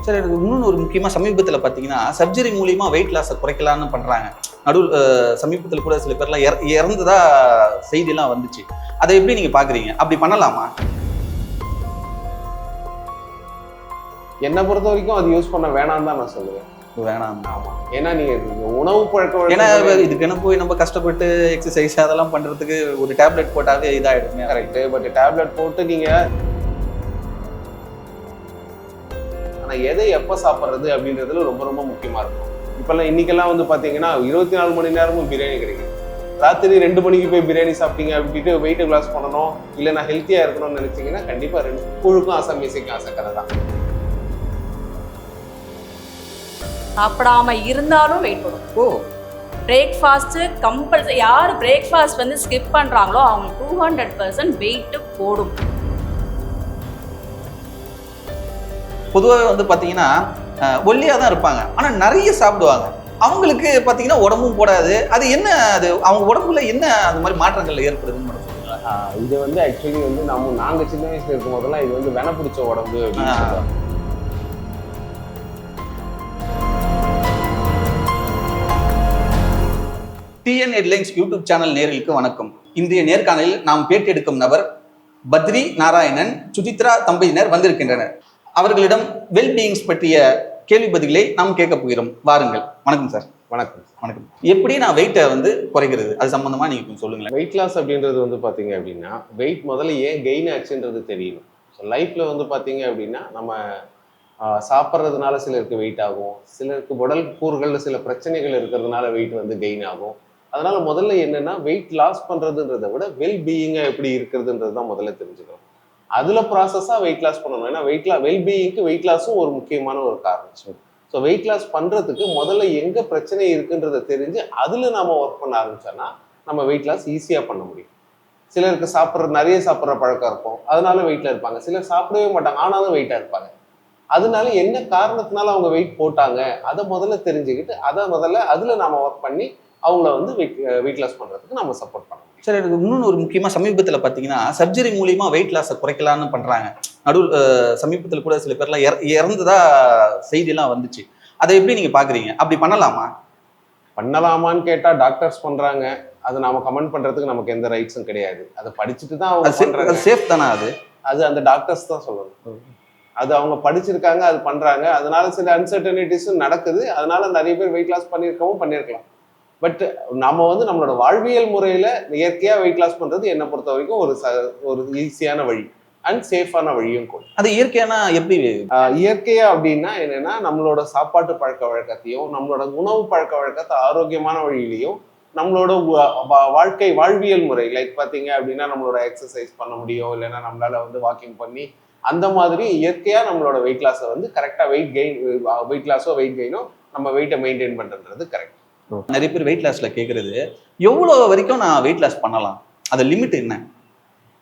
Sir எனக்கு இன்னொன்று ஒரு முக்கியமாக சமீபத்தில் பார்த்தீங்கன்னா சர்ஜரி மூலியமா வெயிட் லாஸை குறைக்கலான்னு பண்ணுறாங்க. நடுவில் சமீபத்தில் கூட சில பேர்லாம் இறந்ததா செய்தியெல்லாம் வந்துச்சு. அதை எப்படி நீங்கள் பார்க்குறீங்க? அப்படி பண்ணலாமா? என்னை பொறுத்த வரைக்கும் அது யூஸ் பண்ண வேணாம் தான் நான் சொல்லுவேன். வேணாம். ஆமாம், ஏன்னா நீங்கள் உணவு பழக்க ஏன்னா இதுக்குன்னு போய் நம்ம கஷ்டப்பட்டு எக்ஸசைஸ் அதெல்லாம் பண்ணுறதுக்கு ஒரு டேப்லெட் போட்டாவே இதாகிடுமே. கரெக்டு, பட் டேப்லெட் போட்டு நீங்கள் ஆனால் எதை எப்போ சாப்பிட்றது அப்படின்றதுல ரொம்ப ரொம்ப முக்கியமாக இருக்கும். இப்போல்லாம் இன்றைக்கெல்லாம் வந்து பார்த்தீங்கன்னா 24 மணி நேரமும் பிரியாணி கிடைக்குது. ராத்திரி 2 மணிக்கு போய் பிரியாணி சாப்பிட்டீங்க அப்படின்ட்டு வெயிட் லாஸ் பண்ணணும், இல்லை நான் ஹெல்த்தியாக இருக்கணும்னு நினச்சிங்கன்னா கண்டிப்பாக 2 புழுக்கும் ஆசை மிசைக்கும் ஆசை கதை தான். சாப்பிடாம இருந்தாலும் வெயிட் போடும். Breakfast compulsory. யார் பிரேக்ஃபாஸ்ட் வந்து ஸ்கிப் பண்ணுறாங்களோ அவங்க 200% வெயிட்டு போடும். பொதுவாக வந்து பார்த்தீங்கன்னா ஒல்லியாக தான் இருப்பாங்க, ஆனால் நிறைய சாப்பிடுவாங்க. அவங்களுக்கு பார்த்தீங்கன்னா உடம்பும் போடாது. அது என்ன, அது அவங்க உடம்புல என்ன அந்த மாதிரி மாற்றங்கள் ஏற்படுதுன்னு மட்டும் சொல்லுங்களா? இது வந்து ஆக்சுவலி வந்து நாங்கள் சின்ன வயசுல இருக்கும் போதெல்லாம் இது வந்து வென பிடிச்ச உடம்பு அப்படின்னு சொல்லுவாங்க. டிஎன் ஹெட்லைன்ஸ் யூடியூப் சேனல் நேயர்களுக்கு வணக்கம். இன்றைய நேர்காணலில் நாம் பேட்டி எடுக்கும் நபர் பத்ரி நாராயணன், சுஜித்ரா தம்பதியினர் வந்திருக்கின்றனர். அவர்களிடம் வெல்பீயிங்ஸ் பற்றிய கேள்வி பதில்களை நாம் கேட்க போகிறோம். வாருங்கள். வணக்கம் சார். வணக்கம். வணக்கம். எப்படி நான் வெயிட்டை வந்து குறைக்கிறது, அது சம்பந்தமா நீங்க கொஞ்சம் சொல்லுங்களேன். வெயிட் லாஸ் அப்படின்றது வந்து பார்த்தீங்க அப்படின்னா வெயிட் முதல்ல ஏன் கெயின் ஆச்சுன்றது தெரியணும். ஸோ லைஃப்பில் வந்து பார்த்தீங்க அப்படின்னா நம்ம சாப்பிட்றதுனால சிலருக்கு வெயிட் ஆகும், சிலருக்கு உடல் கூறுகளில் சில பிரச்சனைகள் இருக்கிறதுனால வெயிட் வந்து கெயின் ஆகும். அதனால முதல்ல என்னன்னா வெயிட் லாஸ் பண்ணுறதுன்றதை விட வெல்பீயிங்காக எப்படி இருக்கிறதுன்றது தான் முதல்ல தெரிஞ்சுக்கணும். அதில் ப்ராசஸாக வெயிட் லாஸ் பண்ணணும். ஏன்னா வெல்பீயிங்க்கு வெயிட் லாஸும் ஒரு முக்கியமான ஒரு காரணம். ஸோ வெயிட் லாஸ் பண்ணுறதுக்கு முதல்ல எங்கே பிரச்சனை இருக்குன்றதை தெரிஞ்சு அதில் நாம் ஒர்க் பண்ண ஆரம்பிச்சோன்னா நம்ம வெயிட் லாஸ் ஈஸியாக பண்ண முடியும். சிலருக்கு நிறைய சாப்பிட்ற பழக்கம் இருக்கும், அதனால வெயிட்டில் இருப்பாங்க. சிலர் சாப்பிடவே மாட்டாங்க, ஆனாலும் வெயிட்டாக இருப்பாங்க. அதனால என்ன காரணத்தினால அவங்க வெயிட் போட்டாங்க அதை முதல்ல தெரிஞ்சுக்கிட்டு அதில் நாம் ஒர்க் பண்ணி அவங்கள வந்து வெயிட் லாஸ் பண்ணுறதுக்கு நம்ம சப்போர்ட் பண்ணணும். சார் எனக்கு இன்னொன்று ஒரு முக்கியமாக சமீபத்தில் பார்த்தீங்கன்னா சர்ஜரி மூலியமா வெயிட் லாஸை குறைக்கலான்னு பண்ணுறாங்க. நடுவில் சமீபத்தில் கூட சில பேர்லாம் இறந்ததா செய்தியெல்லாம் வந்துச்சு. அதை எப்படி நீங்கள் பார்க்குறீங்க? அப்படி பண்ணலாமான்னு கேட்டால் டாக்டர்ஸ் பண்ணுறாங்க, அதை நாம் கமெண்ட் பண்ணுறதுக்கு நமக்கு எந்த ரைட்ஸும் கிடையாது. அதை படிச்சுட்டு தான் அவங்க சேஃப் தானே? அது அந்த டாக்டர்ஸ் தான் சொல்லணும். அது அவங்க படிச்சிருக்காங்க, அது பண்ணுறாங்க. அதனால சில அன்சர்டனிட்டிஸும் நடக்குது. அதனால நிறைய பேர் வெயிட் லாஸ் பண்ணியிருக்கலாம். பட் நம்ம வந்து நம்மளோட வாழ்வியல் முறையில் இயற்கையாக வெயிட் லாஸ் பண்ணுறது என்னை பொறுத்த வரைக்கும் ஒரு ஈஸியான வழி அண்ட் சேஃபான வழியும் கூட. அது இயற்கையான எப்படி? இயற்கையா அப்படின்னா என்னன்னா நம்மளோட சாப்பாட்டு பழக்க வழக்கத்தையும் நம்மளோட உணவு பழக்க வழக்கத்தை ஆரோக்கியமான வழியிலையும் நம்மளோட வாழ்வியல் முறை லைக் பார்த்தீங்க அப்படின்னா நம்மளோட எக்ஸசைஸ் பண்ண முடியும், இல்லைன்னா நம்மளால வந்து வாக்கிங் பண்ணி அந்த மாதிரி இயற்கையாக நம்மளோட வெயிட் லாஸை வந்து கரெக்டாக வெயிட் லாஸோ வெயிட் கெயினோ நம்ம வெயிட்டை மெயின்டைன் பண்ணுறது கரெக்ட். நிறைய பேர் வெயிட் லாஸ்ல கேட்கறது எவ்வளோ வரைக்கும் நான் வெயிட் லாஸ் பண்ணலாம், அது லிமிட் என்ன?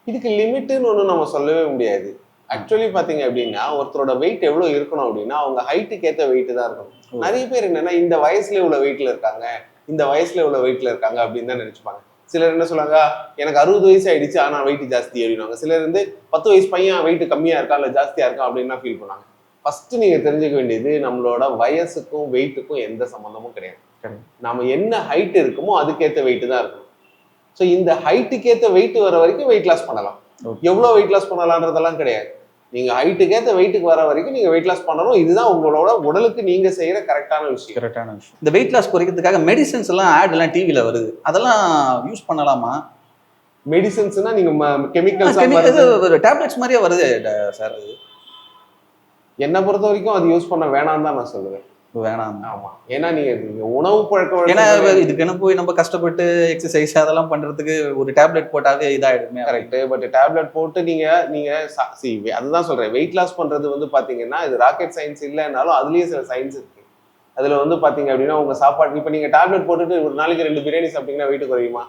இதுக்கு லிமிட்டுன்னு ஒன்றும் நம்ம சொல்லவே முடியாது. ஆக்சுவலி பார்த்தீங்க அப்படின்னா ஒருத்தரோட வெயிட் எவ்வளோ இருக்கணும் அப்படின்னா அவங்க ஹைட்டுக்கு ஏற்ற வெயிட் தான் இருக்கணும். நிறைய பேர் என்னன்னா இந்த வயசுல இவ்வளோ வெயிட்ல இருக்காங்க, இந்த வயசுல இவ்வளோ வெயிட்ல இருக்காங்க அப்படின்னு தான் நினைச்சுப்பாங்க. சிலர் என்ன சொல்லுவாங்க, எனக்கு 60 வயசு ஆயிடுச்சு ஆனால் வெயிட் ஜாஸ்தி அப்படின்வாங்க. சிலர் வந்து 10 வயசு பையன் வெயிட் கம்மியா இருக்கா இல்லை ஜாஸ்தியா இருக்கா அப்படின்னு ஃபீல் பண்ணாங்க. ஃபர்ஸ்ட் நீங்க தெரிஞ்சுக்க வேண்டியது நம்மளோட வயசுக்கும் வெயிட்டுக்கும் எந்த சம்மந்தமும் கிடையாது. நாம என்ன ஹைட் இருக்குமோ அதுக்கேற்ற வெயிட் தான் இருக்கணும். ஸோ இந்த ஹைட்டுக்கேற்ற வெயிட் வர வரைக்கும் வெயிட் லாஸ் பண்ணலாம். எவ்வளோ வெயிட் லாஸ் பண்ணலான்றதெல்லாம் கிடையாது. நீங்க ஹைட்டுக்கேற்ற வெயிட்டுக்கு வர வரைக்கும் நீங்க வெயிட் லாஸ் பண்ணணும். இதுதான் உங்களோட உடலுக்கு நீங்க செய்யற கரெக்டான விஷயம். இந்த வெயிட் லாஸ் குறைக்கிறதுக்காக மெடிசன்ஸ் எல்லாம் ஆட் எல்லாம் டிவில வருது, அதெல்லாம் யூஸ் பண்ணலாமா? மெடிசன்ஸ்னா நீங்க கெமிக்கல்ஸ் டேப்லெட்ஸ் மாதிரியே வருது சார். அது என்னை பொறுத்த வரைக்கும் அது யூஸ் பண்ண வேணாம் தான் நான் சொல்லுவேன். வேணாம். ஆமா, ஏன்னா நீங்க உணவு பழக்கம், ஏன்னா இதுக்குன்னு போய் நம்ம கஷ்டப்பட்டு எக்ஸசைஸ் அதெல்லாம் பண்றதுக்கு ஒரு டேப்லெட் போட்டாவே இதாயிடுமே. கரெக்ட், பட் டேப்லெட் போட்டு நீங்க அதுதான் சொல்றேன். வெயிட் லாஸ் பண்றது வந்து பாத்தீங்கன்னா இது ராக்கெட் சயின்ஸ் இல்லைன்னாலும் அதுலயே சில சயின்ஸ் இருக்கு. அதுல வந்து பாத்தீங்க அப்படின்னா உங்க சாப்பாடு இப்ப நீங்க டேப்லெட் போட்டுட்டு ஒரு நாளைக்கு 2 பிரியாணி சாப்பிட்டீங்கன்னா வெயிட் குறையுமா?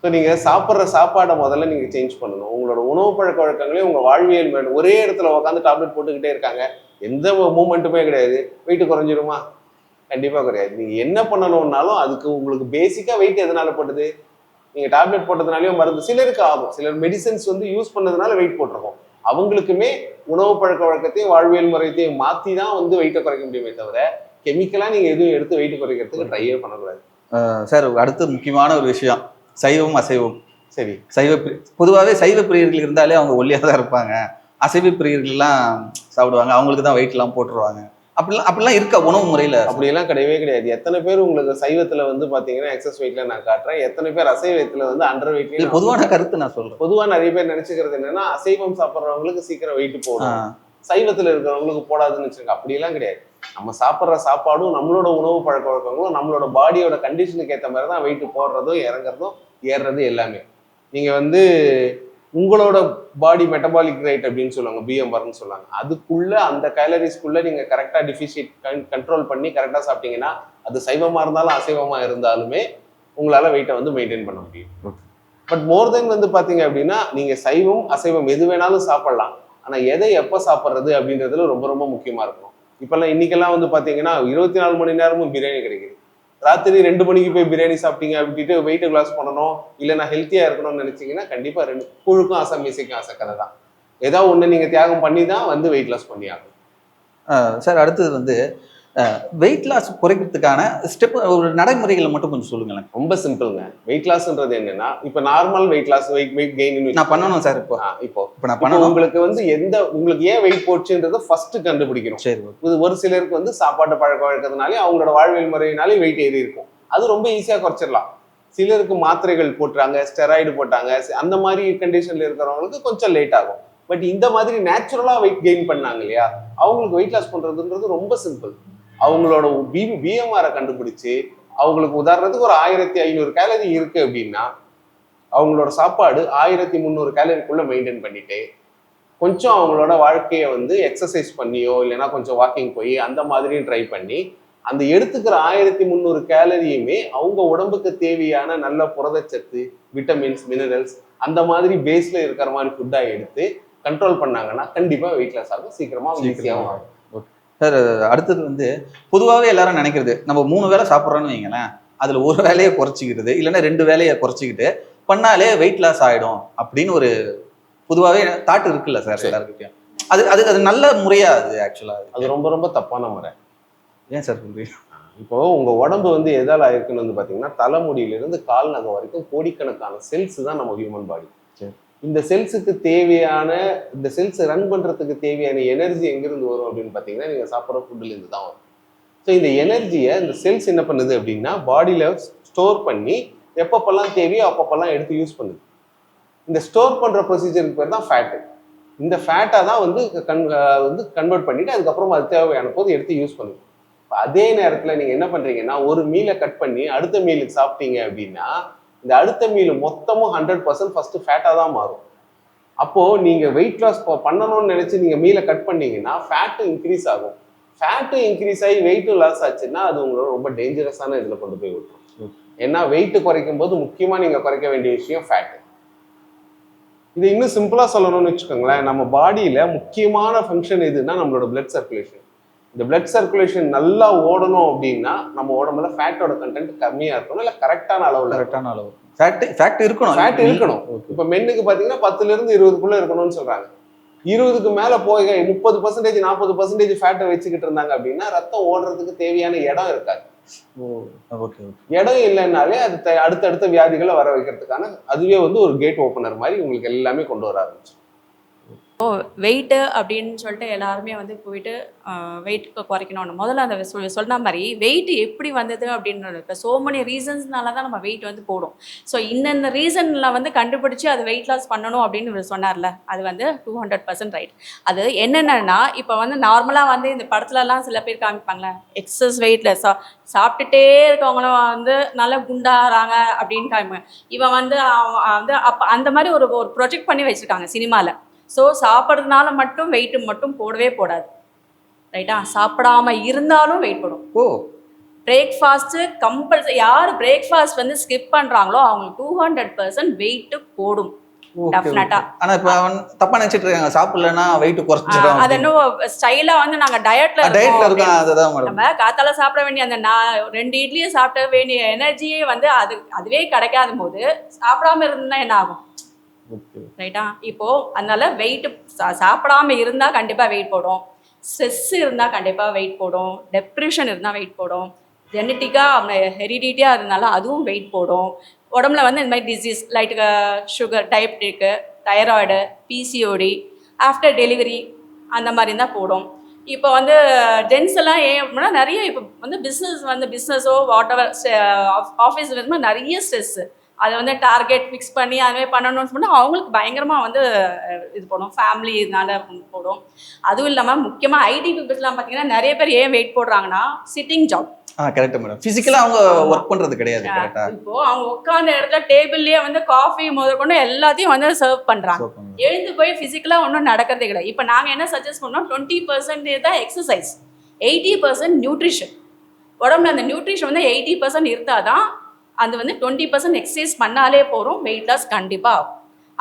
ஸோ நீங்கள் சாப்பிட்ற சாப்பாடை முதல்ல நீங்கள் சேஞ்ச் பண்ணணும். உங்களோட உணவு பழக்க வழக்கங்களையும் உங்கள் வாழ்வியல் வேணும். ஒரே இடத்துல உட்காந்து டேப்லெட் போட்டுக்கிட்டே இருக்காங்க, எந்த மூமெண்ட்டுமே கிடையாது, வெயிட் குறைஞ்சிருமா? கண்டிப்பாக கிடையாது. நீங்கள் என்ன பண்ணணும்னாலும் அதுக்கு உங்களுக்கு பேசிக்காக வெயிட் எதனால போட்டது? நீங்கள் டேப்லெட் போட்டதுனாலையும் மருந்து சிலருக்கு ஆகும். சிலர் மெடிசன்ஸ் வந்து யூஸ் பண்ணதுனால வெயிட் போட்டிருக்கோம். அவங்களுக்குமே உணவு பழக்க வழக்கத்தையும் வாழ்வியல் முறையத்தையும் மாற்றி தான் வந்து வெயிட்டை குறைக்க முடியுமே தவிர கெமிக்கலாக நீங்கள் எதுவும் எடுத்து வெயிட் குறைக்கிறதுக்கு ட்ரையே பண்ணக்கூடாது. சார் அடுத்து முக்கியமான ஒரு விஷயம், சைவம் அசைவம். சரி, பொதுவாகவே சைவ பிரியர்கள் இருந்தாலே அவங்க ஒல்லியாக தான் இருப்பாங்க. அசைவ பிரியர்கள்லாம் சாப்பிடுவாங்க, அவங்களுக்கு தான் வெயிட்லாம் போட்டுருவாங்க. அப்படிலாம் இருக்க உணவு முறையில்? அப்படியெல்லாம் கிடையவே கிடையாது. எத்தனை பேர் உங்களுக்கு சைவத்தில் வந்து பார்த்தீங்கன்னா எக்ஸஸ் வெயிட்ல நான் காட்டுறேன், எத்தனை பேர் அசைவத்தில் வந்து அண்டர் வெயிட்ல. பொதுவான கருத்து நான் சொல்றேன். பொதுவாக நிறைய பேர் நினைச்சுக்கிறது என்னன்னா அசைவம் சாப்பிட்றவங்களுக்கு சீக்கிரம் வெயிட் போடும், சைவத்தில் இருக்கிறவங்களுக்கு போடாதுன்னு வச்சுருங்க. அப்படியெல்லாம் கிடையாது. நம்ம சாப்பிட்ற சாப்பாடும் நம்மளோட உணவு பழக்க வழக்கங்களும் நம்மளோட பாடியோட கண்டிஷனுக்கு ஏற்ற மாதிரி தான் வெயிட் போடுறதும் இறங்குறதும் ஏறுறது எல்லாமே. நீங்கள் வந்து உங்களோட பாடி மெட்டபாலிக் ரேட் அப்படின்னு சொல்லுவாங்க, பிஎம்ஆர்னு சொல்லுவாங்க. அதுக்குள்ள அந்த கேலரிஸ்க்குள்ள நீங்கள் கரெக்டாக டிஃபிஷிட் கண்ட்ரோல் பண்ணி கரெக்டாக சாப்பிட்டீங்கன்னா அது சைவமாக இருந்தாலும் அசைவமாக இருந்தாலுமே உங்களால் வெயிட்டை வந்து மெயின்டைன் பண்ண முடியும். பட் மோர் தென் வந்து பார்த்தீங்க அப்படின்னா நீங்கள் சைவம் அசைவம் எது வேணாலும் சாப்பிடலாம், ஆனால் எதை எப்போ சாப்பிட்றது அப்படின்றதுல ரொம்ப ரொம்ப முக்கியமாக இருக்கணும். இப்போல்லாம் இன்னைக்கெல்லாம் வந்து பார்த்தீங்கன்னா 24 மணி நேரமும் பிரியாணி கிடைக்குது. ராத்திரி 2 மணிக்கு போய் பிரியாணி சாப்பிட்டீங்க அப்படின்ட்டு வெயிட் லாஸ் பண்ணணும், இல்லை நான் ஹெல்த்தியாக இருக்கணும்னு நினைச்சீங்கன்னா கண்டிப்பாக 2 கூழுக்கும் ஆசை மீசைக்கும் ஆசை கதை தான். ஏதாவது ஒன்று நீங்கள் தியாகம் பண்ணி தான் வந்து வெயிட் லாஸ் பண்ணி ஆகும். சார் அடுத்தது வந்து வெயிட் லாஸ் குறைக்கிறதுக்கான ஸ்டெப் ஒரு நடைமுறைகளை மட்டும் கொஞ்சம் சொல்லுங்களேன். ரொம்ப சிம்பிள்ங்க. வெயிட் லாஸ்ன்றது என்னன்னா, இப்போ normal weight loss weight gain நான் பண்ணணும் சார். இப்போ நான் பண்ணணும். உங்களுக்கு வந்து உங்களுக்கு ஏன் வெயிட் போச்சுன்றதை ஃபர்ஸ்ட் கண்டுபிடிக்கணும். சரி. இது ஒரு சிலருக்கு வந்து சாப்பாட்டு பழக்க வழக்கத்தினாலே அவங்களோட வாழ்வியல் முறையினாலே வெயிட் ஏறி இருக்கும், அது ரொம்ப ஈஸியாக குறைச்சிடலாம். சிலருக்கு மாத்திரைகள் போட்டுறாங்க, ஸ்டெராய்டு போட்டாங்க, அந்த மாதிரி கண்டிஷன்ல இருக்கிறவங்களுக்கு கொஞ்சம் லேட் ஆகும். பட் இந்த மாதிரி நேச்சுரலா வெயிட் கெயின் பண்ணாங்க இல்லையா, அவங்களுக்கு வெயிட் லாஸ் பண்றதுன்றது ரொம்ப சிம்பிள். அவங்களோட பிஎம்ஆரை கண்டுபிடிச்சு அவங்களுக்கு உதாரணத்துக்கு ஒரு 1500 கேலரி இருக்கு அப்படின்னா அவங்களோட சாப்பாடு 1300 கேலரிக்குள்ள மெயின்டைன் பண்ணிட்டு கொஞ்சம் அவங்களோட வாழ்க்கையை வந்து எக்ஸசைஸ் பண்ணியோ இல்லைன்னா கொஞ்சம் வாக்கிங் போய் அந்த மாதிரியும் ட்ரை பண்ணி அந்த எடுத்துக்கிற 1300 கேலரியுமே அவங்க உடம்புக்கு தேவையான நல்ல புரதச்சத்து, விட்டமின்ஸ், மினரல்ஸ் அந்த மாதிரி பேஸ்ல இருக்கிற மாதிரி ஃபுட்டா எடுத்து கண்ட்ரோல் பண்ணாங்கன்னா கண்டிப்பா வெயிட் லாஸ் ஆகும், சீக்கிரமா ஈஸியாகவும் ஆகும். சார் அடுத்தது வந்து பொதுவாகவே எல்லாரும் நினைக்கிறது, நம்ம 3 வேளை சாப்பிட்றோன்னு வைங்களேன், அதில் ஒரு வேலையை குறைச்சிக்கிறது இல்லைன்னா 2 வேலையை குறைச்சிக்கிட்டு பண்ணாலே வெயிட் லாஸ் ஆகிடும் அப்படின்னு ஒரு பொதுவாகவே தாட் இருக்குல்ல சார் எல்லாருக்கிட்டையும். அது நல்ல முறையா? அது ஆக்சுவலாக அது ரொம்ப ரொம்ப தப்பான முறை. ஏன் சார் சொல்றீங்க? இப்போ உங்க உடம்பு வந்து எதால் ஆயிருக்குன்னு வந்து பார்த்தீங்கன்னா தலைமுடியிலிருந்து கால் நகம் வரைக்கும் கோடிக்கணக்கான செல்ஸ் தான் நம்ம ஹியூமன் பாடி. இந்த செல்ஸுக்கு தேவையான இந்த செல்ஸ் ரன் பண்றதுக்கு தேவையான எனர்ஜி எங்கிருந்து வரும் அப்படின்னு பார்த்தீங்கன்னா நீங்க சாப்பிட்ற ஃபுட்டுல இருந்து தான் வரும். ஸோ இந்த எனர்ஜியை இந்த செல்ஸ் என்ன பண்ணுது அப்படின்னா பாடியில ஸ்டோர் பண்ணி எப்பப்பெல்லாம் தேவையோ அப்பப்பெல்லாம் எடுத்து யூஸ் பண்ணுது. இந்த ஸ்டோர் பண்ற ப்ரொசீஜருக்கு பேர் தான் ஃபேட்டு. இந்த ஃபேட்டை தான் வந்து கன்வெர்ட் பண்ணிட்டு அதுக்கப்புறம் அது தேவையான போது எடுத்து யூஸ் பண்ணுது. அதே நேரத்தில் நீங்க என்ன பண்றீங்கன்னா ஒரு மீலை கட் பண்ணி அடுத்த மீலுக்கு சாப்பிட்டீங்க அப்படின்னா இந்த அடுத்த மீல் மொத்தமும் 100% ஃபர்ஸ்ட் ஃபேட்டாக தான் மாறும். அப்போ நீங்க வெயிட் லாஸ் பண்ணணும்னு நினைச்சு நீங்க மீலை கட் பண்ணீங்கன்னா ஃபேட்டும் இன்க்ரீஸ் ஆகும். ஃபேட்டும் இன்க்ரீஸ் ஆகி வெயிட்டும் லாஸ் ஆச்சுன்னா அது உங்களோட ரொம்ப டேஞ்சரஸான இதுல கொண்டு போய் விட்டுரும். ஏன்னா வெயிட் குறைக்கும் போது முக்கியமா நீங்க குறைக்க வேண்டிய விஷயம் ஃபேட். இது இன்னும் சிம்பிளா சொல்லணும்னு வச்சுக்கோங்களேன், நம்ம பாடியில முக்கியமான ஃபங்க்ஷன் எதுன்னா நம்மளோட பிளட் சர்க்குலேஷன். இந்த பிளட் சர்க்குலேஷன் நல்லா ஓடணும் அப்படின்னா நம்ம உடம்புல ஃபேட்டோட கண்டென்ட் கம்மியா இருக்கணும், இல்லை கரெக்டான அளவு ஃபேட் இருக்கணும். இப்போ மென்னுக்கு பார்த்தீங்கன்னா 10ல இருந்து 20க்குள்ள இருக்கணும்னு சொல்றாங்க. 20க்கு மேல போய் 30% 40% ஃபேட்டை வச்சுக்கிட்டு இருந்தாங்க அப்படின்னா ரத்தம் ஓடுறதுக்கு தேவையான இடம் இருக்காது. இடம் இல்லைன்னாலே அது அடுத்தடுத்த வியாதிகளை வர வைக்கிறதுக்கான அதுவே வந்து ஒரு கேட் ஓப்பனர் மாதிரி உங்களுக்கு எல்லாமே கொண்டு வர ஆரம்பிச்சு. வெயிட்டு அப்படின்னு சொல்லிட்டு எல்லாருமே வந்து போயிட்டு வெயிட்டுக்கு குறைக்கணும்னு முதல்ல அந்த சொன்ன மாதிரி வெயிட் எப்படி வந்தது அப்படின்றது இப்போ ஸோ மெனி ரீசன்ஸ்னால தான் நம்ம வெயிட் வந்து போடும். ஸோ இந்த ரீசனில் வந்து கண்டுபிடிச்சி அது வெயிட் லாஸ் பண்ணணும் அப்படின்னு சொன்னார்ல, அது வந்து 200% ரைட். அது என்னென்னா இப்போ வந்து நார்மலாக வந்து இந்த படத்துலலாம் சில பேர் காமிப்பாங்களே எக்ஸஸ் வெயிட்ல சாப்பிட்டுட்டே இருக்கவங்களும் வந்து நல்லா குண்டாகிறாங்க அப்படின்னு காமிப்பாங்க. இவன் வந்து அப்போ அந்த மாதிரி ஒரு ப்ரொஜெக்ட் பண்ணி வச்சுருக்காங்க சினிமாவில். ஸோ சாப்பிட்றதுனால மட்டும் வெயிட்டு மட்டும் போடவே போடாது, ரைட்டா? சாப்பிடாம இருந்தாலும் வெயிட் போடும். Breakfast compulsory. யார் பிரேக்ஃபாஸ்ட் வந்து ஸ்கிப் பண்ணுறாங்களோ அவங்களுக்கு 200% வெயிட்டு போடும் டெஃபினட்டா. ஆனால் இப்போ அவன் தப்பாக நினச்சிட்டு இருக்காங்க சாப்பிடலன்னா வெயிட் குறைச்சிடும். அது இன்னும் ஸ்டைலாக வந்து நாங்கள் டயட்ல இருக்கோம். அதுதான் நம்ம காத்தால சாப்பிட வேண்டிய அந்த 2 இட்லியை சாப்பிட வேண்டிய எனர்ஜியே வந்து அதுவே கிடைக்காத போது சாப்பிடாம இருந்தா என்ன ஆகும்? ரைட்டா? இப்போ அதனால வெயிட் சாப்பிடாம இருந்தா கண்டிப்பா வெயிட் போடும். ஸ்ட்ரெஸ் இருந்தா கண்டிப்பா வெயிட் போடும். டெப்ரெஷன் இருந்தா வெயிட் போடும். ஜெனட்டிக்கா ஹெரிடிட்டியா இருந்தாலும் அதுவும் வெயிட் போடும். உடம்புல வந்து இந்த மாதிரி disease like sugar, diabetic, thyroid, PCOD, after delivery அந்த மாதிரி தான் போடும். இப்போ வந்து ஜென்ஸ் எல்லாம் ஏன் அப்படின்னா நிறைய இப்போ வந்து பிஸ்னஸோ வாட் எவர் ஆஃபீஸ் வந்து நிறைய ஸ்ட்ரெஸ்ஸு. அதை வந்து டார்கெட் ஃபிக்ஸ் பண்ணி அதுமாதிரி பண்ணணும்னு சொன்னால் அவங்களுக்கு பயங்கரமாக வந்து இது போடும். ஃபேமிலி இதனால போடும். அதுவும் இல்லாமல் முக்கியமாக ஐடி பீப்புள்ஸ்லாம் பார்த்தீங்கன்னா நிறைய பேர் ஏன் வெயிட் போடுறாங்கன்னா சிட்டிங் ஜாப். Correct madam. பிசிக்கலா அவங்க ஒர்க் பண்றது கிடையாது. கரெக்டா? இப்போ அவங்க உட்கார்ந்த இடத்துல டேபிள்லயே வந்து காஃபி முதற்கொண்டு எல்லாத்தையும் வந்து சர்வ் பண்றாங்க. எழுந்து போய் பிசிக்கலா ஒன்றும் நடக்கிறதே கிடையாது. இப்போ நாங்க என்ன சஜஸ்ட் பண்ணோம், 20% தான் எக்ஸசைஸ், 80% நியூட்ரிஷன். உடம்புல அந்த நியூட்ரிஷன் வந்து 80% இருந்தாதான் அது வந்து 20% எக்ஸசைஸ் பண்ணாலே போகிறோம், வெயிட் லாஸ் கண்டிப்பாக ஆகும்.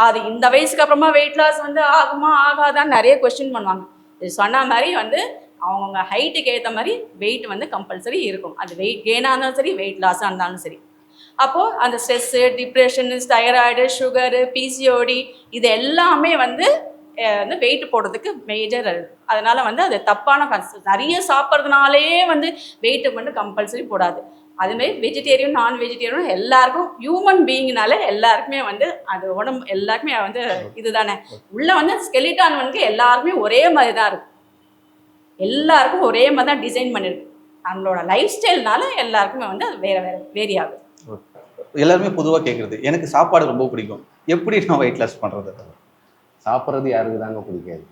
அது இந்த வயசுக்கு அப்புறமா வெயிட் லாஸ் வந்து ஆகுமா ஆகாதான்னு நிறைய கொஸ்டின் பண்ணுவாங்க. இது சொன்ன மாதிரி வந்து அவங்கவுங்க ஹைட்டுக்கு ஏற்ற மாதிரி வெயிட் வந்து கம்பல்சரி இருக்கும். அது வெயிட் கெயினாக இருந்தாலும் சரி, வெயிட் லாஸாக இருந்தாலும் சரி. அப்போது அந்த ஸ்ட்ரெஸ்ஸு, டிப்ரெஷனு, தைராய்டு, சுகரு, பிசிஓடி இது எல்லாமே வந்து வெயிட் போடுறதுக்கு மேஜர். அதனால் வந்து அது தப்பான நிறைய சாப்பிட்றதுனாலே வந்து வெயிட்டு வந்து கம்பல்சரி போடாது. அதுமாரி வெஜிடேரியன், நான் வெஜிடேரியன் எல்லாருக்கும் ஹியூமன் பீயிங்னால எல்லாருக்குமே வந்து அது உடம்பு எல்லாருக்குமே வந்து இதுதானே. உள்ளே வந்து ஸ்கெலிட்டான் வந்து எல்லாருக்குமே ஒரே மாதிரி தான் இருக்கும். எல்லாருக்கும் ஒரே மாதிரி தான் டிசைன் பண்ணிருக்கு. நம்மளோட லைஃப் ஸ்டைல்னால எல்லாருக்குமே வந்து அது வேற வேற வேரி ஆகுது. எல்லாருமே பொதுவாக கேட்குறது, எனக்கு சாப்பாடு ரொம்ப பிடிக்கும், எப்படி நான் வெயிட் லாஸ் பண்ணுறது? சாப்பிட்றது யாருக்கு தாங்க பிடிக்காது?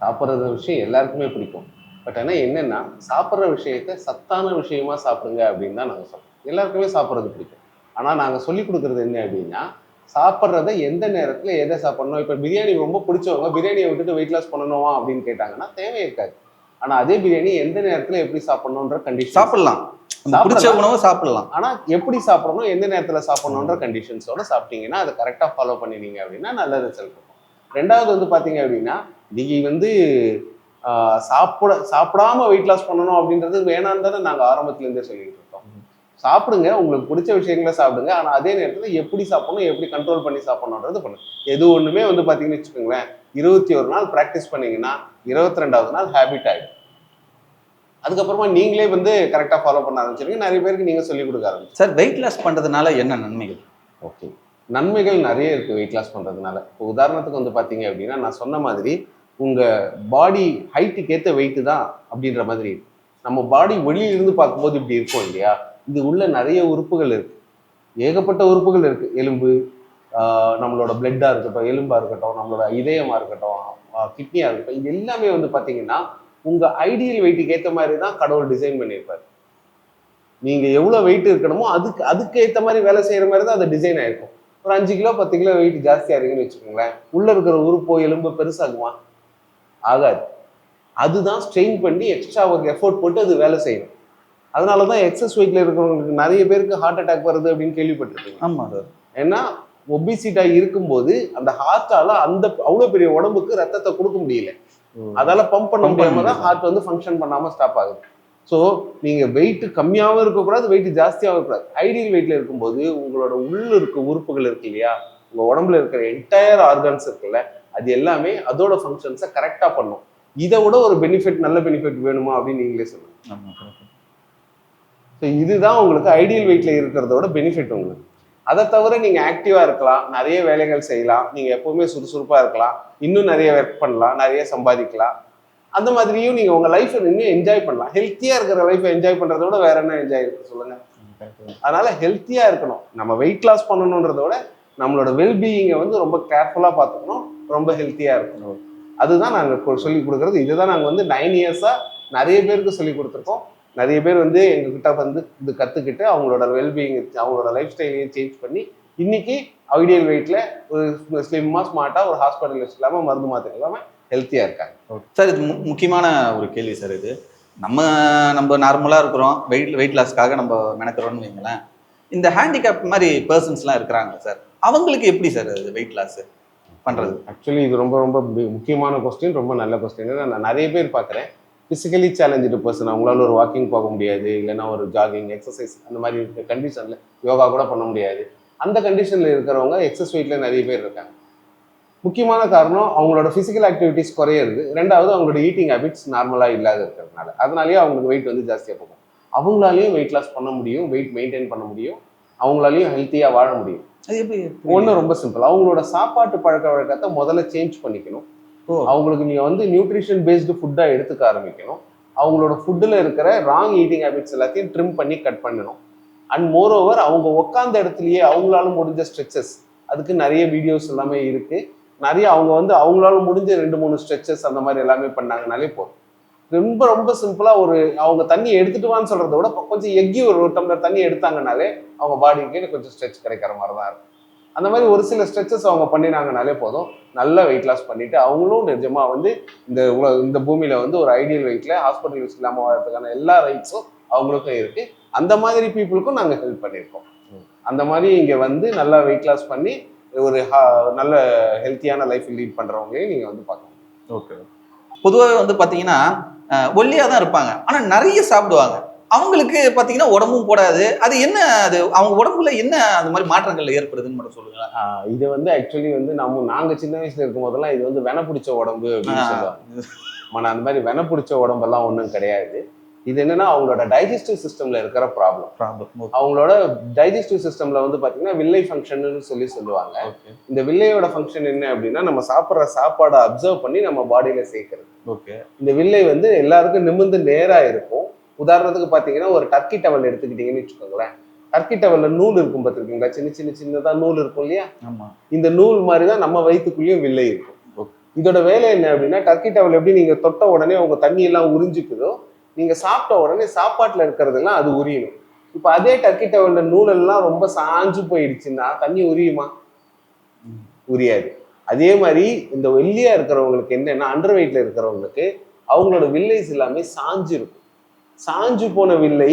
சாப்பிட்றது விஷயம் எல்லாருக்குமே பிடிக்கும். பட் ஆனால் என்னென்னா, சாப்பிட்ற விஷயத்த சத்தான விஷயமா சாப்பிடுங்க அப்படின்னு தான் நாங்கள் சொல்கிறோம். எல்லாருக்குமே சாப்பிட்றது பிடிக்கும். ஆனால் நாங்கள் சொல்லிக் கொடுக்குறது என்ன அப்படின்னா, சாப்பிட்றத எந்த நேரத்தில் எதை சாப்பிட்ணும். இப்போ பிரியாணி ரொம்ப பிடிச்சவங்க பிரியாணியை விட்டுட்டு வெயிட் லாஸ் பண்ணணுமா அப்படின்னு கேட்டாங்கன்னா தேவை இருக்காது. ஆனால் அதே பிரியாணி எந்த நேரத்தில் எப்படி சாப்பிடணுன்ற கண்டிஷன். சாப்பிடலாம், பிடிச்ச உணவை சாப்பிடலாம். ஆனால் எப்படி சாப்பிடணும், எந்த நேரத்தில் சாப்பிடணுன்ற கண்டிஷன்ஸோட சாப்பிட்டீங்கன்னா அதை கரெக்டாக ஃபாலோ பண்ணினீங்க அப்படின்னா நல்ல ரிசல்ட் இருக்கும். ரெண்டாவது வந்து பார்த்தீங்க அப்படின்னா, நீங்கள் வந்து சாப்பிடாம வெயிட் லாஸ் பண்ணணும் அப்படின்றது வேணான்னு தானே நாங்கள் ஆரம்பத்துலேருந்தே சொல்லிட்டு இருக்கோம். சாப்பிடுங்க, உங்களுக்கு பிடிச்ச விஷயங்களை சாப்பிடுங்க. ஆனால் அதே நேரத்தில் எப்படி சாப்பிடணும், எப்படி கண்ட்ரோல் பண்ணி சாப்பிடணுன்றது பண்ணுங்க. எது ஒன்றுமே வந்து பார்த்தீங்கன்னு வச்சுக்கோங்களேன், 21 நாள் ப்ராக்டிஸ் பண்ணீங்கன்னா 22வது நாள் ஹேபிட் ஆகிடும். அதுக்கப்புறமா நீங்களே வந்து கரெக்டாக ஃபாலோ பண்ண ஆரம்பிச்சிருங்க. நிறைய பேருக்கு நீங்கள் சொல்லிக் கொடுக்க ஆரம்பிச்சு. சார், வெயிட் லாஸ் பண்ணுறதுனால என்ன நன்மைகள்? ஓகே, நன்மைகள் நிறைய இருக்குது வெயிட் லாஸ் பண்ணுறதுனால. இப்போ உதாரணத்துக்கு வந்து பார்த்தீங்க அப்படின்னா, நான் சொன்ன மாதிரி உங்கள் பாடி ஹைட்டுக்கு ஏற்ற வெயிட்டு தான் அப்படின்ற மாதிரி இருக்கு. நம்ம பாடி வெளியிலிருந்து பார்க்கும்போது இப்படி இருக்கும் இல்லையா, இது உள்ள நிறைய உறுப்புகள் இருக்குது, ஏகப்பட்ட உறுப்புகள் இருக்குது. எலும்பு, நம்மளோட பிளட்டாக இருக்கட்டும், எலும்பாக இருக்கட்டும், நம்மளோட இதயமாக இருக்கட்டும், கிட்னியாக இருக்கட்டும், இது எல்லாமே வந்து பார்த்தீங்கன்னா உங்கள் ஐடியல் வெயிட்டுக்கு ஏற்ற மாதிரி தான் கடவுள் டிசைன் பண்ணியிருப்பார். நீங்கள் எவ்வளோ வெயிட் இருக்கணுமோ அதுக்கு ஏற்ற மாதிரி வேலை செய்கிற மாதிரி தான் அது டிசைன் ஆகிருக்கும். ஒரு 5 கிலோ 10 கிலோ வெயிட் ஜாஸ்தியாக இருக்குன்னு வச்சுக்கோங்களேன், உள்ளே இருக்கிற உறுப்போ எலும்பு பெருசாகுமா? ஆகாது. அதுதான் ஸ்ட்ரெயின் பண்ணி எக்ஸ்ட்ரா ஒரு எஃபோர்ட் போட்டு அது வேலை செய்யணும். அதனால தான் எக்ஸஸ் வெயிட்ல இருக்கிறவங்களுக்கு நிறைய பேருக்கு ஹார்ட் அட்டாக் வருது அப்படின்னு கேள்விப்பட்டிருக்கீங்க. ஆமாம் சார். ஏன்னா ஒபிசிட்டா இருக்கும்போது அந்த ஹார்ட்டால அவ்வளோ பெரிய உடம்புக்கு ரத்தத்தை கொடுக்க முடியல, அதால பம்ப் பண்ண முடியாம தான் ஹார்ட் வந்து ஃபங்க்ஷன் பண்ணாம ஸ்டாப் ஆகுது. ஸோ நீங்க வெயிட் கம்மியாகவும் இருக்கக்கூடாது, வெயிட் ஜாஸ்தியாகவும் இருக்கக்கூடாது. ஐடியல் வெயிட்ல இருக்கும்போது உங்களோட உள்ள இருக்க உறுப்புகள் இருக்கு இல்லையா, உங்க உடம்புல இருக்கிற என்டையர் ஆர்கன்ஸ் இருக்குல்ல, அது எல்லாமே அதோட ஃபங்க்ஷன்ஸை கரெக்டாக பண்ணும். இதை விட ஒரு பெனிஃபிட், நல்ல பெனிஃபிட் வேணுமா அப்படின்னு நீங்களே சொல்லுங்க. ஸோ இதுதான் உங்களுக்கு ஐடியல் வெயிட்ல இருக்கிறதோட பெனிஃபிட் உங்களுக்கு. அதை தவிர நீங்கள் ஆக்டிவாக இருக்கலாம், நிறைய வேலைகள் செய்யலாம், நீங்கள் எப்போவுமே சுறுசுறுப்பாக இருக்கலாம், இன்னும் நிறைய ஒர்க் பண்ணலாம், நிறைய சம்பாதிக்கலாம். அந்த மாதிரியும் நீங்கள் உங்கள் லைஃப்பை இன்னும் என்ஜாய் பண்ணலாம். ஹெல்த்தியாக இருக்கிற லைஃப்பை என்ஜாய் பண்ணுறத விட வேற என்ன என்ஜாய் இருக்கு சொல்லுங்கள். அதனால ஹெல்த்தியாக இருக்கணும். நம்ம வெயிட் லாஸ் பண்ணணுன்றத விட நம்மளோட வெல்பீயிங்கை வந்து ரொம்ப கேர்ஃபுல்லாக பார்த்துக்கணும், ரொம்ப ஹெல்த்தியாக இருக்கணும். அதுதான் நாங்கள் சொல்லி கொடுக்குறது. இதுதான் நாங்கள் வந்து 9 இயர்ஸாக நிறைய பேருக்கு சொல்லி கொடுத்துருக்கோம். நிறைய பேர் வந்து எங்ககிட்ட வந்து இது கற்றுக்கிட்டு அவங்களோட வெல்பீயிங், அவங்களோட லைஃப் ஸ்டைலையும் சேஞ்ச் பண்ணி இன்னைக்கு ஐடியல் வெயிட்ல ஒரு ஸ்லிம்மா ஸ்மார்ட்டாக ஒரு ஹாஸ்பிட்டல் இல்லாமல் மருந்து மாத்திரை இல்லாமல் ஹெல்த்தியாக இருக்காங்க. சார், இது முக்கியமான ஒரு கேள்வி சார். இது நம்ம நார்மலாக இருக்கிறோம், வெயிட் லாஸ்க்காக நம்ம மெனக்கிறோம்னு வைங்களேன். இந்த ஹேண்டிகேப் மாதிரி பர்சன்ஸ்லாம் இருக்கிறாங்க சார், அவங்களுக்கு எப்படி சார் அது வெயிட் லாஸ் பண்ணுறது? ஆக்சுவலி இது ரொம்ப ரொம்ப முக்கியமான கொஸ்டின், ரொம்ப நல்ல கொஸ்டின். நான் நிறைய பேர் பார்க்குறேன், ஃபிசிக்கலி சேலஞ்சு பர்சன், அவங்களால ஒரு வாக்கிங் போக முடியாது, இல்லைன்னா ஒரு ஜாகிங் எக்ஸசைஸ் அந்த மாதிரி கண்டிஷனில் யோகா கூட பண்ண முடியாது. அந்த கண்டிஷனில் இருக்கிறவங்க எக்ஸஸ் வெயிட்டில் நிறைய பேர் இருக்காங்க. முக்கியமான காரணம் அவங்களோட ஃபிசிக்கல் ஆக்டிவிட்டிஸ் குறையிறது, ரெண்டாவது அவங்களோட ஈட்டிங் ஹேபிட்ஸ் நார்மலாக இல்லாத இருக்கிறதுனால. அதனாலேயே அவங்களுக்கு வெயிட் வந்து ஜாஸ்தியாக போகும். அவங்களாலையும் வெயிட் லாஸ் பண்ண முடியும், வெயிட் மெயின்டைன் பண்ண முடியும், அவங்களாலையும் ஹெல்த்தியாக வாழ முடியும். அது எப்படி? ஒன்றும் ரொம்ப சிம்பிள். அவங்களோட சாப்பாட்டு பழக்க வழக்கத்தை முதல்ல சேஞ்ச் பண்ணிக்கணும். அவங்களுக்கு நீங்கள் வந்து நியூட்ரிஷன் பேஸ்டு ஃபுட்டாக எடுத்துக்க ஆரம்பிக்கணும். அவங்களோட ஃபுட்டில் இருக்கிற ராங் ஈட்டிங் ஹேபிட்ஸ் எல்லாத்தையும் ட்ரிம் பண்ணி கட் பண்ணணும். அண்ட் மோரோவர் அவங்க உட்காந்த இடத்துலயே அவங்களால முடிஞ்ச ஸ்ட்ரெச்சஸ், அதுக்கு நிறைய வீடியோஸ் எல்லாமே இருக்குது. நிறைய அவங்க வந்து அவங்களால முடிஞ்ச 2-3 ஸ்ட்ரெச்சஸ் அந்த மாதிரி எல்லாமே பண்ணாங்கனாலே போதும். ரொம்ப ரொம்ப சிம்பிளாக ஒரு அவங்க தண்ணி எடுத்துட்டு வான்னு சொல்கிறத விட கொஞ்சம் எக்கி ஒரு டம்ளர் தண்ணி எடுத்தாங்கனாலே அவங்க பாடிக்கு கொஞ்சம் ஸ்ட்ரெச் கிடைக்கிற மாதிரி தான் இருக்கும். அந்த மாதிரி ஒரு சில ஸ்ட்ரெச்சஸ் அவங்க பண்ணினாங்கனாலே போதும், நல்லா வெயிட் லாஸ் பண்ணிட்டு அவங்களும் நிஜமாக வந்து இந்த பூமியில் வந்து ஒரு ஐடியல் வெயிட்டில் ஹாஸ்பிட்டல் யூஸ் இல்லாமல் வரதுக்கான எல்லா ரைட்ஸும் அவங்களுக்கும் இருக்குது. அந்த மாதிரி பீப்புளுக்கும் நாங்கள் ஹெல்ப் பண்ணியிருக்கோம். அந்த மாதிரி இங்கே வந்து நல்லா வெயிட் லாஸ் பண்ணி ஒரு நல்ல ஹெல்த்தியான லைஃப் லீட் பண்ணுறவங்களையும் நீங்கள் வந்து பார்க்கணும். ஓகே. பொதுவாகவே வந்து பார்த்தீங்கன்னா ஒல்லியாக தான் இருப்பாங்க, ஆனால் நிறைய சாப்பிடுவாங்க. அவங்களுக்கு பார்த்தீங்கன்னா உடம்பும் போடாது. அது என்ன, அது அவங்க உடம்புல என்ன அந்த மாதிரி மாற்றங்கள் ஏற்படுதுன்னு மட்டும் சொல்லுங்களேன். இது வந்து ஆக்சுவலி வந்து நாங்கள் சின்ன வயசுல இருக்கும் போதெல்லாம் இது வந்து வென பிடிச்ச உடம்பு அப்படின்னு சொல்லுவாங்க. ஆனால் அந்த மாதிரி வென பிடிச்ச உடம்பெல்லாம் ஒன்றும் கிடையாது. இது என்னன்னா அவங்களோட டைஜஸ்டிவ் சிஸ்டம்ல இருக்கிற ப்ராப்ளம். அவங்களோட டைஜஸ்டிவ் சிஸ்டம்ல வந்து பாத்தீங்கன்னா வில்லை ஃபங்க்ஷன் சொல்லுவாங்க. இந்த வில்லையோட ஃபங்க்ஷன் என்ன அப்படின்னா நம்ம சாப்பிட்ற சாப்பாடை அப்சர்வ் பண்ணி நம்ம பாடியில சேர்க்கிறது. இந்த வில்லை வந்து எல்லாருக்கும் நிமிர்ந்து நேரா இருக்கும். உதாரணத்துக்கு பாத்தீங்கன்னா ஒரு டர்க்கி டவல் எடுத்துக்கிட்டீங்கன்னு வச்சுக்கோங்களேன். டர்க்கி டவல்ல நூல் இருக்கும் பார்த்துருக்கீங்களா? சின்னதா நூல் இருக்கும் இல்லையா? இந்த நூல் மாதிரிதான் நம்ம வயிற்றுக்குள்ளேயும் வில்லை இருக்கும். இதோட வேலை என்ன அப்படின்னா, டர்க்கி டவல் எப்படி நீங்க தொட்ட உடனே உங்க தண்ணி எல்லாம் உறிஞ்சிக்குதோ, நீங்க சாப்பிட்ட உடனே சாப்பாட்டுல இருக்கிறதெல்லாம் அது உரியணும். இப்ப அதே டர்க்கி டவல்ல நூலெல்லாம் ரொம்ப சாஞ்சு போயிடுச்சுன்னா தண்ணி உரியுமா? உரியாது. அதே மாதிரி இந்த வெள்ளியா இருக்கிறவங்களுக்கு என்னன்னா, அண்டர் வெயிட்ல இருக்கிறவங்களுக்கு அவங்களோட வில்லைஸ் எல்லாமே சாஞ்சு இருக்கும். சாஞ்சு போன வில்லை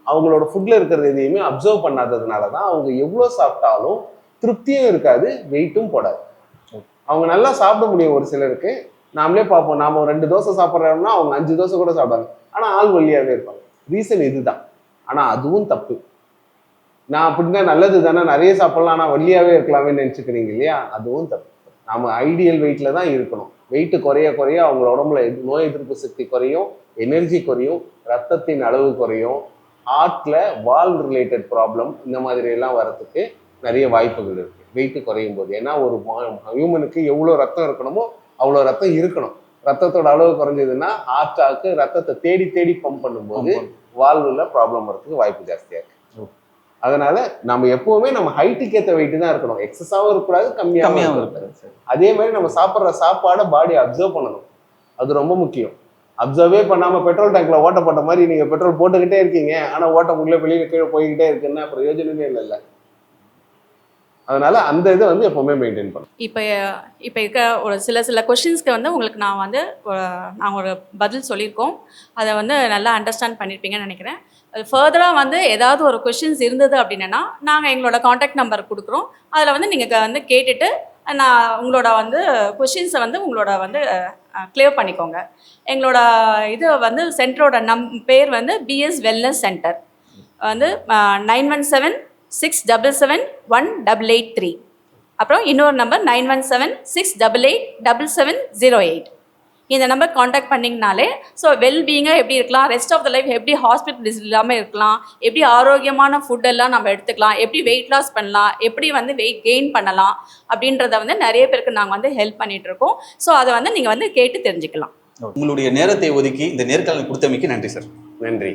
அவங்களோட ஃபுட்ல இருக்கிறது எதையுமே அப்சர்வ் பண்ணாததுனாலதான் அவங்க எவ்வளவு சாப்பிட்டாலும் திருப்தியும் இருக்காது, வெயிட்டும் போடாது. அவங்க நல்லா சாப்பிட முடியும். ஒரு சிலருக்கு நாமளே பார்ப்போம், நாம 2 தோசை சாப்பிட்றோம்னா அவங்க 5 தோசை கூட சாப்பிடாங்க, ஆனா ஆள் ஒல்லியாவே இருப்பாங்க. ரீசன் இதுதான். ஆனா அதுவும் தப்பு. நான் அப்படின்னா நல்லது தானே, நிறைய சாப்பிடலாம் ஆனா ஒல்லியாவே இருக்கலாமே நினைச்சுக்கிறீங்க இல்லையா? அதுவும் தப்பு. நாம ஐடியல் வெயிட்ல தான் இருக்கணும். வெயிட் குறைய குறைய அவங்க உடம்புல நோய் எதிர்ப்பு சக்தி குறையும், எனர்ஜி குறையும், ரத்தத்தின் அளவு குறையும், ஹார்ட்ல வால்வ் ரிலேட்டட் ப்ராப்ளம் இந்த மாதிரி எல்லாம் வரதுக்கு நிறைய வாய்ப்புகள் இருக்கு வெயிட் குறையும் போது. ஏன்னா ஒரு ஹியூமனுக்கு எவ்வளோ ரத்தம் இருக்கணுமோ அவ்வளோ ரத்தம் இருக்கணும். ரத்தத்தோட அளவு குறைஞ்சதுன்னா ஹார்ட்டாக்கு ரத்தத்தை தேடி தேடி பம்ப் பண்ணும்போது வால்வுல ப்ராப்ளம் வரதுக்கு வாய்ப்பு ஜாஸ்தியா இருக்கு. அதனால நம்ம எப்பவுமே நம்ம ஹைட்டுக்கு ஏற்ற வெயிட் தான் இருக்கணும். எக்ஸஸாவும் இருக்கக்கூடாது, கம்மியாகவும் இருக்கக்கூடாது. அதே மாதிரி நம்ம சாப்பிட்ற சாப்பாடை பாடி அப்சர்வ் பண்ணணும். அது ரொம்ப முக்கியம். அப்சர்வே பண்ணாம பெட்ரோல் டேங்க்ல ஓட்ட போட்ட மாதிரி நீங்க பெட்ரோல் போட்டுக்கிட்டே இருக்கீங்க, ஆனா ஓட்ட உள்ள வெளியில கீழே போய்கிட்டே இருக்குன்னா பிரயோஜனமே இல்லைல்ல. அதனால அந்த இதை வந்து எப்பவுமே மெயின்டைன் பண்ணும். இப்போ இருக்க ஒரு சில கொஷின்ஸ்க்கு வந்து உங்களுக்கு நான் ஒரு பதில் சொல்லியிருக்கோம். அதை வந்து நல்லா அண்டர்ஸ்டாண்ட் பண்ணியிருப்பீங்கன்னு நினைக்கிறேன். ஃபர்தராக வந்து ஏதாவது ஒரு கொஷின்ஸ் இருந்தது அப்படின்னா நாங்கள் எங்களோட காண்டாக்ட் நம்பர் கொடுக்குறோம். அதில் வந்து நீங்கள் வந்து கேட்டுட்டு உங்களோட வந்து கொஷின்ஸை வந்து உங்களோட வந்து கிளியர் பண்ணிக்கோங்க. எங்களோட இது வந்து சென்டரோட பேர் வந்து பிஎஸ் வெல்னஸ் சென்டர் வந்து 9176771883. அப்புறம் இன்னொரு நம்பர் 9176887708. இந்த நம்பர் காண்டாக்ட் பண்ணிங்கனாலே ஸோ வெல்பீயிங்காக எப்படி இருக்கலாம், ரெஸ்ட் ஆஃப் த லைஃப் எப்படி ஹாஸ்பிட்டல் இல்லாமல் இருக்கலாம், எப்படி ஆரோக்கியமான ஃபுட்டெல்லாம் நம்ம எடுத்துக்கலாம், எப்படி வெயிட் லாஸ் பண்ணலாம், எப்படி வந்து வெயிட் கெயின் பண்ணலாம் அப்படின்றத வந்து நிறைய பேருக்கு நாங்கள் வந்து ஹெல்ப் பண்ணிகிட்ருக்கோம். ஸோ அதை வந்து நீங்கள் வந்து கேட்டு தெரிஞ்சுக்கலாம். உங்களுடைய நேரத்தை ஒதுக்கி இந்த நேர்காணல் கொடுத்தமைக்கு நன்றி சார். நன்றி.